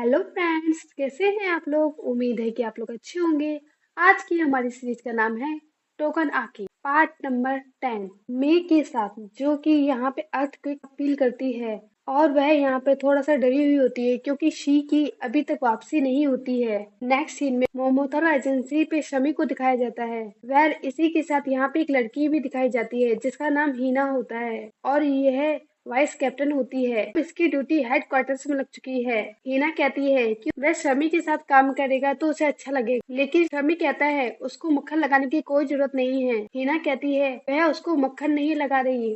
Hello friends, कैसे हैं आप लोग। उम्मीद है कि आप लोग अच्छे होंगे। आज की हमारी सीरीज का नाम है टोकन आकी, पार्ट नंबर 10। मे के साथ, जो कि यहाँ पे अर्थक्वेक फील करती है और वह यहाँ पे थोड़ा सा डरी हुई होती है क्योंकि शी की अभी तक वापसी नहीं होती है। नेक्स्ट सीन में मोमोतारो एजेंसी पे शमी को दिखाया जाता है। वह इसी के साथ यहाँ पे एक लड़की भी दिखाई जाती है जिसका नाम हीना होता है और यह वाइस कैप्टन होती है। इसकी ड्यूटी हेड क्वार्टर्स में लग चुकी है। हीना कहती है कि वह शमी के साथ काम करेगा तो उसे अच्छा लगेगा, लेकिन शमी कहता है उसको मक्खन लगाने की कोई जरूरत नहीं है। हीना कहती है वह उसको मक्खन नहीं लगा रही।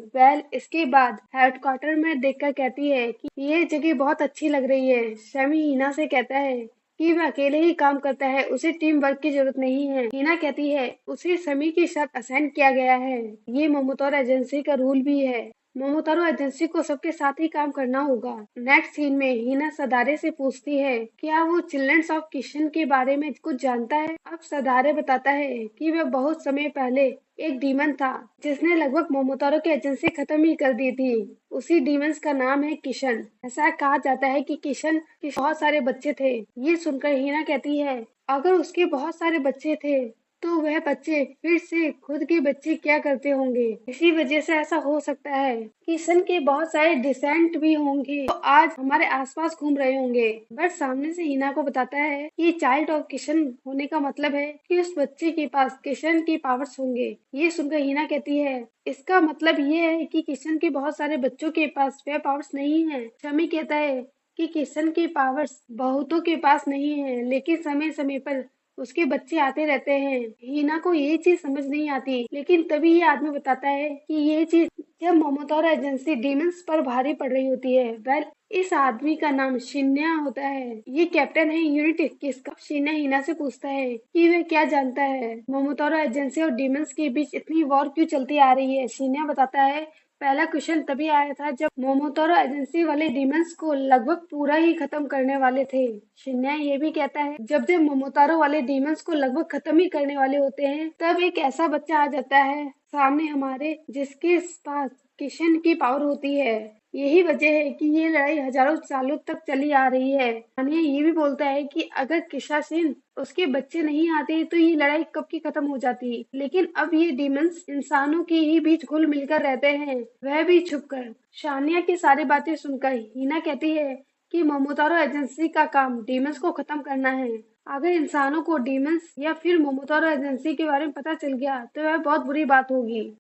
इसके बाद हेड क्वार्टर में देखकर कहती है कि ये जगह बहुत अच्छी लग रही है। शमी हीना से कहता है कि वह अकेले ही काम करता है, उसे टीम वर्क की जरूरत नहीं है। हीना कहती है उसे शमी के साथ असाइन किया गया है। ये मोमोतारो एजेंसी का रूल भी है। मोमोतारो एजेंसी को सबके साथ ही काम करना होगा। नेक्स्ट सीन में हीना सदारे से पूछती है क्या वो चिल्ड्रंस ऑफ किशन के बारे में कुछ जानता है। अब सदारे बताता है कि वह बहुत समय पहले एक डीमन था जिसने लगभग मोमोतारो की एजेंसी खत्म ही कर दी थी। उसी डीमंस का नाम है किशन। ऐसा कहा जाता है कि किशन के बहुत सारे बच्चे थे। ये सुनकर हीना कहती है अगर उसके बहुत सारे बच्चे थे तो वह बच्चे फिर से खुद के बच्चे क्या करते होंगे। इसी वजह से ऐसा हो सकता है कि सन के बहुत सारे डिसेंट भी होंगे तो आज हमारे आसपास घूम रहे होंगे। बट सामने से हीना को बताता है कि चाइल्ड ऑफ किशन होने का मतलब है कि उस बच्चे के पास किशन की पावर्स होंगे। ये सुनकर हीना कहती है इसका मतलब ये है कि किशन के बहुत सारे बच्चों के पास वह पावर्स नहीं है। शमी कहता है कि किशन की पावर्स बहुतों के पास नहीं है, लेकिन समय समय पर उसके बच्चे आते रहते हैं। हीना को ये चीज समझ नहीं आती, लेकिन तभी ये आदमी बताता है कि ये चीज जब मोमोतारो एजेंसी डीमंस पर भारी पड़ रही होती है। इस आदमी का नाम शिन्या होता है। ये कैप्टन है यूनिट 21 का। शिन्या हीना से पूछता है कि वह क्या जानता है मोमोतारो एजेंसी और डीमंस के बीच इतनी वॉर क्यों चलती आ रही है। शिन्या बताता है पहला क्वेश्चन तभी आया था जब मोमोतारो एजेंसी वाले डीमंस को लगभग पूरा ही खत्म करने वाले थे। शिन्या ये भी कहता है जब जब मोमोतारो वाले डीमंस को लगभग खत्म ही करने वाले होते हैं तब एक ऐसा बच्चा आ जाता है सामने हमारे जिसके पास किशन की पावर होती है। यही वजह है कि ये लड़ाई हजारों सालों तक चली आ रही है। अन्य ये भी बोलता है कि अगर किशासिन उसके बच्चे नहीं आते तो ये लड़ाई कब की खत्म हो जाती, लेकिन अब ये डीमंस इंसानों के ही बीच घुल मिलकर रहते हैं, वह भी छुपकर। शानिया की सारी बातें सुनकर हीना कहती है कि मोमोतारो एजेंसी का काम डीमंस को खत्म करना है। अगर इंसानों को डीमंस या फिर मोमोतारो एजेंसी के बारे में पता चल गया तो वह बहुत बुरी बात होगी।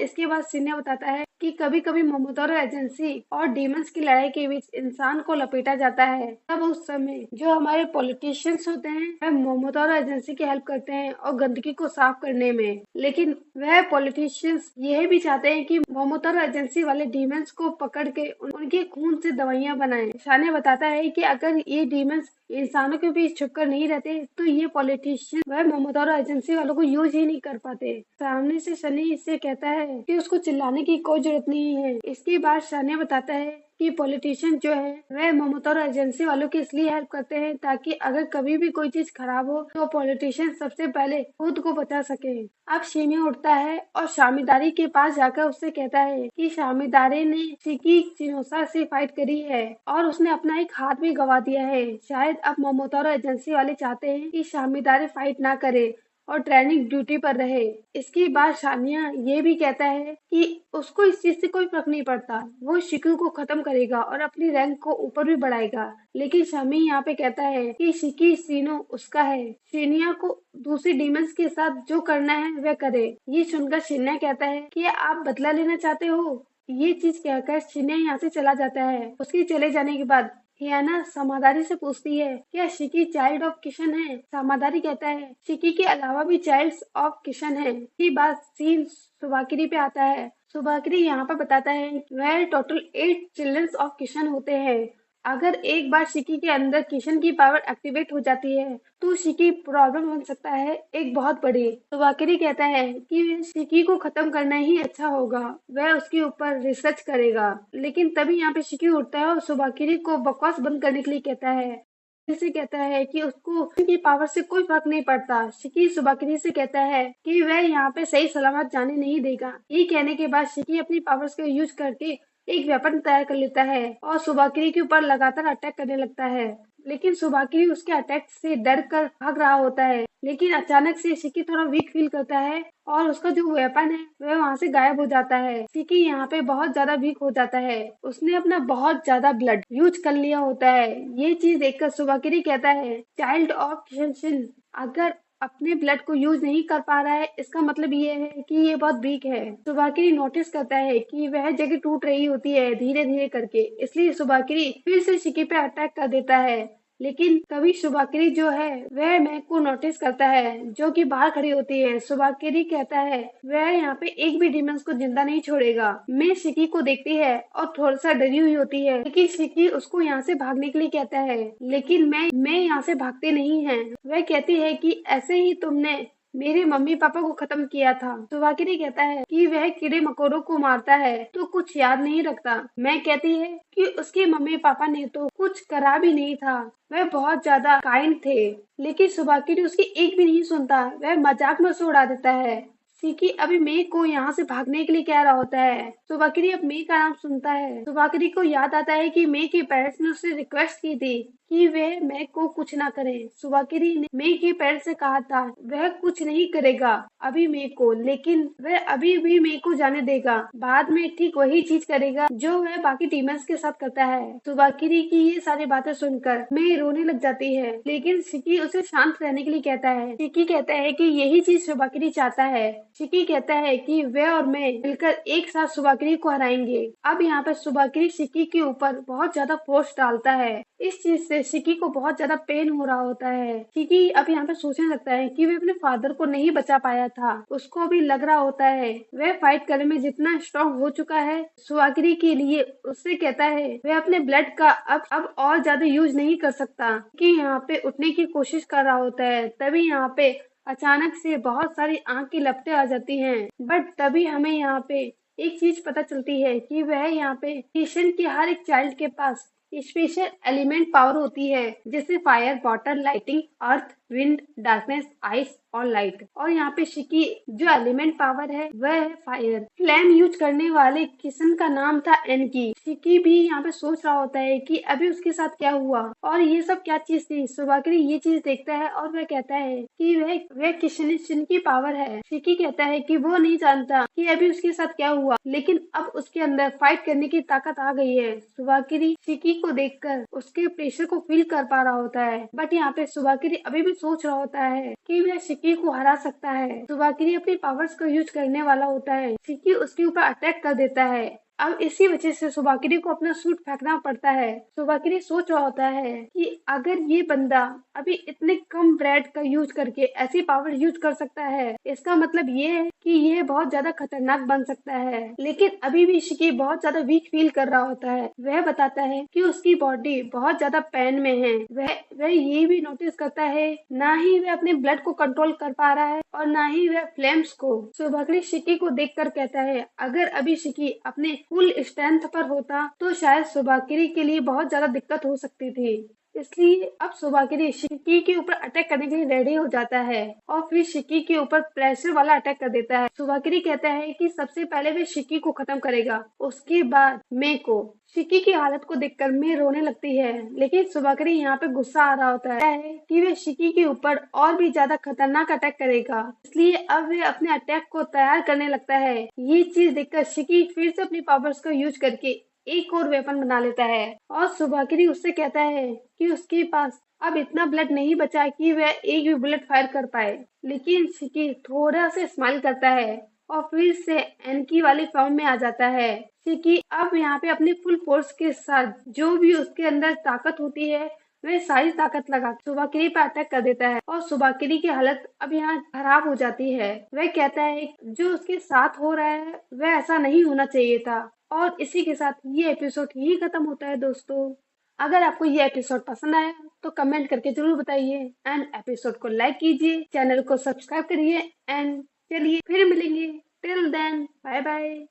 इसके बाद सिन्हा बताता है कि कभी कभी मोमोतारो एजेंसी और डीमंस की लड़ाई के बीच इंसान को लपेटा जाता है। तब उस समय जो हमारे पॉलिटिशियंस होते हैं वह मोमोतारो एजेंसी की हेल्प करते हैं और गंदगी को साफ करने में, लेकिन वह पॉलिटिशियंस यह भी चाहते हैं कि मोमोतारो एजेंसी वाले डीमंस को पकड़ के उनके खून से दवाइयां बनाएं। शाने बताता है कि अगर ये डीमंस इंसानों के बीच छुपकर नहीं रहते तो ये पॉलिटिशियन वह मोमोतारो एजेंसी वालों को यूज ही नहीं कर पाते। सामने से शनि इससे कहता है कि उसको चिल्लाने की कोई जरूरत नहीं है। इसके बाद शनि बताता है कि पॉलिटिशियन जो है वह मोमोतारो एजेंसी वालों की इसलिए हेल्प करते हैं ताकि अगर कभी भी कोई चीज खराब हो तो पॉलिटिशियन सबसे पहले खुद को बचा सके। अब शिन्या उठता है और शामिदारी के पास जाकर उससे कहता है कि शामिदारी ने शिकी चिनोसा से फाइट करी है और उसने अपना एक हाथ भी गंवा दिया है। शायद अब मोमोतारो एजेंसी वाले चाहते हैं कि शामिदारी फाइट ना करे और ट्रेनिंग ड्यूटी पर रहे। इसके बाद शानिया ये भी कहता है कि उसको इस चीज से कोई फर्क नहीं पड़ता, वो शिकू को खत्म करेगा और अपनी रैंक को ऊपर भी बढ़ाएगा। लेकिन शमी यहाँ पे कहता है कि शिकी सीनो उसका है, शिनिया को दूसरी डीमंस के साथ जो करना है वह करे। ये सुनकर शिन्या कहता है कि आप बदला लेना चाहते हो। ये चीज कहकर शिन्या यहाँ से चला जाता है। उसके चले जाने के बाद हियाना समादारी से पूछती है क्या शिकी चाइल्ड ऑफ किशन है। समादारी कहता है शिकी के अलावा भी चाइल्ड्स ऑफ किशन है। ये बात सीन सुबाकिरी पे आता है। सुबाकिरी यहाँ पर बताता है वह टोटल 8 चिल्ड्रंस ऑफ किशन होते हैं। अगर एक बार शिकी के अंदर किशन की पावर एक्टिवेट हो जाती है तो शिकी प्रॉब्लम बन सकता है एक बहुत बड़ी। तो वाकरी कहता है कि शिकी को खत्म करना ही अच्छा होगा, वह उसके ऊपर रिसर्च करेगा। लेकिन तभी यहाँ पे शिकी उठता है और सुबाकिरी को बकवास बंद करने के लिए कहता है। से कहता है कि उसको की पावर से कोई फर्क नहीं पड़ता। शिकी सुबाकिरी से कहता है कि वह यहाँ पे सही सलामत जाने नहीं देगा। ये कहने के बाद शिकी अपनी पावर्स को यूज करके एक वेपन तैयार कर लेता है और सुबाकिरी के ऊपर लगातार अटैक करने लगता है। लेकिन सुबाकिरी उसके अटैक से डर कर भाग रहा होता है। लेकिन अचानक से शिकी थोड़ा वीक फील करता है और उसका जो वेपन है वह वहाँ से गायब हो जाता है। शिकी यहाँ पे बहुत ज्यादा वीक हो जाता है। उसने अपना बहुत ज्यादा ब्लड यूज कर लिया होता है। ये चीज देखकर सुबाकिरी कहता है, चाइल्ड ऑफ शिनशिन अगर अपने ब्लड को यूज नहीं कर पा रहा है, इसका मतलब ये है कि ये बहुत वीक है। सुबाकिरी नोटिस करता है कि वह जगह टूट रही होती है धीरे धीरे करके, इसलिए सुबाकिरी फिर से शिकी पे अटैक कर देता है। लेकिन तभी सुबाकिरी जो है वह मैक को नोटिस करता है जो कि बाहर खड़ी होती है। सुबाकिरी कहता है वह यहाँ पे एक भी डिमंस को जिंदा नहीं छोड़ेगा। मैं शिकी को देखती है और थोड़ा सा डरी हुई होती है, लेकिन शिकी उसको यहाँ से भागने के लिए कहता है। लेकिन मैं यहाँ से भागते नहीं है। वह कहती है कि ऐसे ही तुमने मेरे मम्मी पापा को खत्म किया था। सुबाकिरी कहता है कि वह कीड़े मकोड़ों को मारता है तो कुछ याद नहीं रखता। मैं कहती है कि उसके मम्मी पापा ने तो कुछ करा भी नहीं था, वह बहुत ज्यादा काइंड थे। लेकिन सुबाकिरी उसकी एक भी नहीं सुनता, वह मजाक में से उड़ा देता है। सिकी अभी मे को यहाँ से भागने के लिए कह रहा होता है। सुबाकिरी अब मे का नाम सुनता है। सुबाकिरी को याद आता है कि मे के पेरेंट्स ने उससे रिक्वेस्ट की थी कि वह मे को कुछ ना करे। सुबाकिरी ने मे के पेरेंट्स से कहा था वह कुछ नहीं करेगा अभी मे को, लेकिन वह अभी भी मे को जाने देगा। बाद में ठीक वही चीज करेगा जो वह बाकी टीमर्स के साथ करता है। सुबाकिरी की ये सारी बातें सुनकर मे रोने लग जाती है, लेकिन शिकी उसे शांत रहने के लिए कहता है। शिकी कहता है कि यही चीज सुबाकिरी चाहता है। शिकी कहता है कि वह और मैं मिलकर एक साथ सुबाकिरी को हराएंगे। अब यहाँ पे सुबाकिरी शिकी के ऊपर बहुत ज्यादा फोर्स डालता है। इस चीज से शिकी को बहुत ज्यादा पेन हो रहा होता है। शिकी अब यहाँ पे सोचने लगता है कि वह अपने फादर को नहीं बचा पाया था। उसको अभी लग रहा होता है वह फाइट करने में जितना स्ट्रॉन्ग हो चुका है सुबाकिरी के लिए, उससे कहता है वह अपने ब्लड का अब और ज्यादा यूज नहीं कर सकता। कि यहाँ पे उठने की कोशिश कर रहा होता है, तभी यहाँ पे अचानक से बहुत सारी आग की लपटें आ जाती हैं। बट तभी हमें यहाँ पे एक चीज पता चलती है कि वह यहाँ पे किशन के हर एक चाइल्ड के पास स्पेशल एलिमेंट पावर होती है, जैसे फायर, वाटर, लाइटिंग, अर्थ, विंड, डार्कनेस, आइस और लाइट। और यहाँ पे शिकी जो एलिमेंट पावर है वह है फायर। फ्लेम यूज करने वाले किशन का नाम था एनकी। शिकी भी यहाँ पे सोच रहा होता है कि अभी उसके साथ क्या हुआ और ये सब क्या चीज थी। सुबाकिरी ये चीज देखता है और वह कहता है कि वह किशन की पावर है। शिकी कहता है कि वो नहीं जानता कि अभी उसके साथ क्या हुआ, लेकिन अब उसके अंदर फाइट करने की ताकत आ गई है। सुबाकिरी शिकी को देखकर उसके प्रेशर को फील कर पा रहा होता है। बट यहाँ पे सुबाकिरी अभी भी सोच रहा होता है कि वह शिकी को हरा सकता है। सुबाकिरी अपनी पावर्स को यूज करने वाला होता है। शिकी उसके ऊपर अटैक कर देता है। अब इसी वजह से सुबाकिरी को अपना सूट फेंकना पड़ता है। सुबाकिरी सोच रहा होता है कि अगर ये बंदा अभी इतने कम ब्रेड का यूज करके ऐसी पावर यूज कर सकता है, इसका मतलब ये है कि यह बहुत ज्यादा खतरनाक बन सकता है। लेकिन अभी भी शिकी बहुत ज्यादा वीक फील कर रहा होता है। वह बताता है कि उसकी बॉडी बहुत ज्यादा पेन में है। वह ये भी नोटिस करता है ना ही वह अपने ब्लड को कंट्रोल कर पा रहा है और ना ही वह फ्लेम्स को। सुबाकिरी शिकी को देखकर कहता है अगर अभी शिकी अपने फुल स्ट्रेंथ पर होता तो शायद सुबाकिरी के लिए बहुत ज्यादा दिक्कत हो सकती थी। इसलिए अब सुबाकिरी शिकी के ऊपर अटैक करने के लिए रेडी हो जाता है और फिर शिकी के ऊपर प्रेशर वाला अटैक कर देता है। सुबाकिरी कहता है कि सबसे पहले वे शिकी को खत्म करेगा, उसके बाद मे को। शिकी की हालत को देखकर मे रोने लगती है, लेकिन सुबाकिरी यहाँ पे गुस्सा आ रहा होता है कि वे शिकी के ऊपर और भी ज्यादा खतरनाक अटैक करेगा। इसलिए अब वे अपने अटैक को तैयार करने लगता है। ये चीज देखकर शिकी फिर से अपनी पावर्स का यूज करके एक और वेपन बना लेता है और सुबाकिरी उससे कहता है कि उसके पास अब इतना ब्लड नहीं बचा कि वह एक भी बुलेट फायर कर पाए। लेकिन शिकी थोड़ा से स्माइल करता है और फिर से एनकी वाली फॉर्म में आ जाता है। शिकी अब यहाँ पे अपनी फुल फोर्स के साथ जो भी उसके अंदर ताकत होती है वह सारी ताकत लगा सुबाकिरी पर अटैक कर देता है और सुबाकिरी की हालत अब यहाँ खराब हो जाती है। वह कहता है जो उसके साथ हो रहा है वह ऐसा नहीं होना चाहिए था। और इसी के साथ ये एपिसोड यही खत्म होता है दोस्तों। अगर आपको ये एपिसोड पसंद आया तो कमेंट करके जरूर बताइए एंड एपिसोड को लाइक कीजिए, चैनल को सब्सक्राइब करिए एंड चलिए फिर मिलेंगे। Till then bye bye.